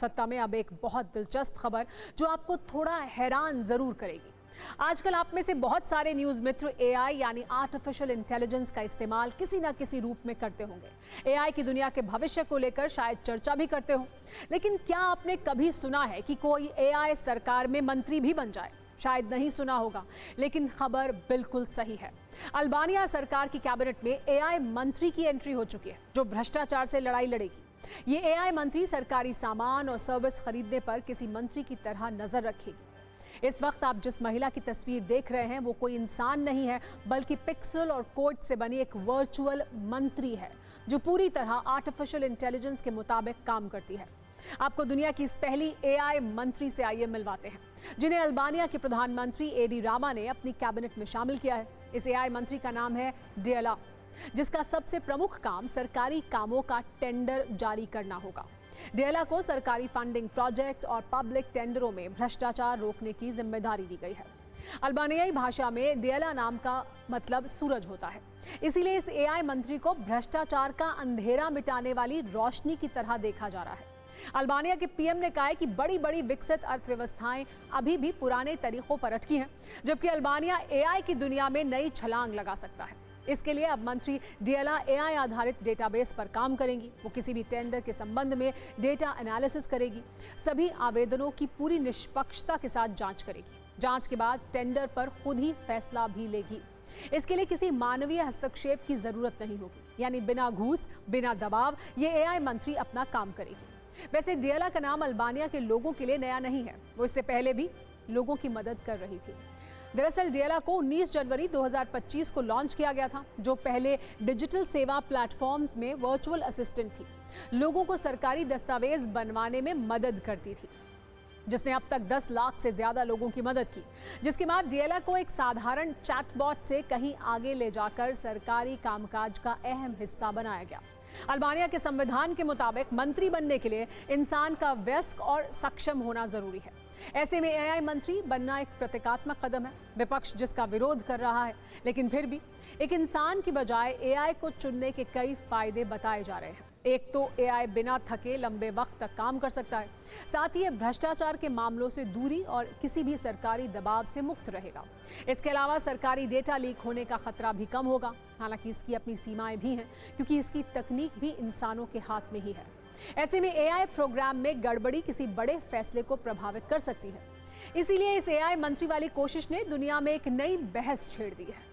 सत्ता में अब एक बहुत दिलचस्प खबर जो आपको थोड़ा हैरान जरूर करेगी। आजकल आप में से बहुत सारे न्यूज मित्र एआई यानी आर्टिफिशियल इंटेलिजेंस का इस्तेमाल किसी ना किसी रूप में करते होंगे। एआई की दुनिया के भविष्य को लेकर शायद चर्चा भी करते हो, लेकिन क्या आपने कभी सुना है कि कोई एआई सरकार में मंत्री भी बन जाए? शायद नहीं सुना होगा, लेकिन खबर बिल्कुल सही है। अल्बानिया सरकार की कैबिनेट में एआई मंत्री की एंट्री हो चुकी है, जो भ्रष्टाचार से लड़ाई लड़ेगी। ये एआई मंत्री सरकारी सामान और सर्विस खरीदने पर किसी मंत्री की तरह नजर रखेगी। इस वक्त आप जिस महिला की तस्वीर देख रहे हैं वो कोई इंसान नहीं है, बल्कि पिक्सल और कोड से बनी एक वर्चुअल मंत्री है, जो पूरी तरह आर्टिफिशियल इंटेलिजेंस के मुताबिक काम करती है। आपको दुनिया की इस पहली एआई मंत्री से आइए मिलवाते हैं, जिन्हें अल्बानिया के प्रधानमंत्री एडी रामा ने अपनी कैबिनेट में शामिल किया है। इस एआई मंत्री का नाम है डेला, जिसका सबसे प्रमुख काम सरकारी कामों का टेंडर जारी करना होगा। डेला को सरकारी फंडिंग प्रोजेक्ट और पब्लिक टेंडरों में भ्रष्टाचार रोकने की जिम्मेदारी दी गई है। अल्बानियाई भाषा में डेला नाम का मतलब सूरज होता है, इसीलिए इस एआई मंत्री को भ्रष्टाचार का अंधेरा मिटाने वाली रोशनी की तरह देखा जा रहा है। अल्बानिया के पीएम ने कहा है कि बड़ी बड़ी विकसित अर्थव्यवस्थाएं अभी भी पुराने तरीकों पर अटकी हैं, जबकि अल्बानिया एआई की दुनिया में नई छलांग लगा सकता है। इसके लिए अब मंत्री डेला एआई आधारित डेटाबेस पर काम करेंगी। वो किसी भी टेंडर के संबंध में डेटा एनालिसिस करेगी, सभी आवेदनों की पूरी निष्पक्षता के साथ जांच करेगी। जांच के बाद टेंडर पर खुद ही फैसला भी लेगी। इसके लिए किसी मानवीय हस्तक्षेप की जरूरत नहीं होगी, यानी बिना घूस, बिना दबाव ये एआई मंत्री अपना काम करेगी। वैसे डेला का नाम अल्बानिया के लोगों के लिए नया नहीं है, वो इससे पहले भी लोगों की मदद कर रही थी। दरअसल डेला को 19 जनवरी 2025 को लॉन्च किया गया था, जो पहले डिजिटल सेवा प्लेटफॉर्म्स में वर्चुअल असिस्टेंट थी। लोगों को सरकारी दस्तावेज बनवाने में मदद करती थी, जिसने अब तक 10 लाख से ज्यादा लोगों की मदद की। जिसके बाद डेला को एक साधारण चैटबॉट से कहीं आगे ले जाकर सरकारी कामकाज का अहम हिस्सा बनाया गया। अल्बानिया के संविधान के मुताबिक मंत्री बनने के लिए इंसान का वयस्क और सक्षम होना जरूरी है। ऐसे में एआई मंत्री बनना एक प्रतीकात्मक कदम है। विपक्ष जिसका विरोध कर रहा है, लेकिन फिर भी एक इंसान की बजाय एआई को चुनने के कई फायदे बताए जा रहे हैं। एक तो एआई बिना थके लंबे वक्त तक काम कर सकता है, साथ ही ये भ्रष्टाचार के मामलों से दूरी और किसी भी सरकारी दबाव से मुक्त रहेगा। इसके अलावा सरकारी डेटा लीक होने का खतरा भी कम होगा। हालांकि इसकी अपनी सीमाएं भी हैं, क्योंकि इसकी तकनीक भी इंसानों के हाथ में ही है। ऐसे में एआई प्रोग्राम में गड़बड़ी किसी बड़े फैसले को प्रभावित कर सकती है। इसीलिए इस एआई मंत्री वाली कोशिश ने दुनिया में एक नई बहस छेड़ दी है।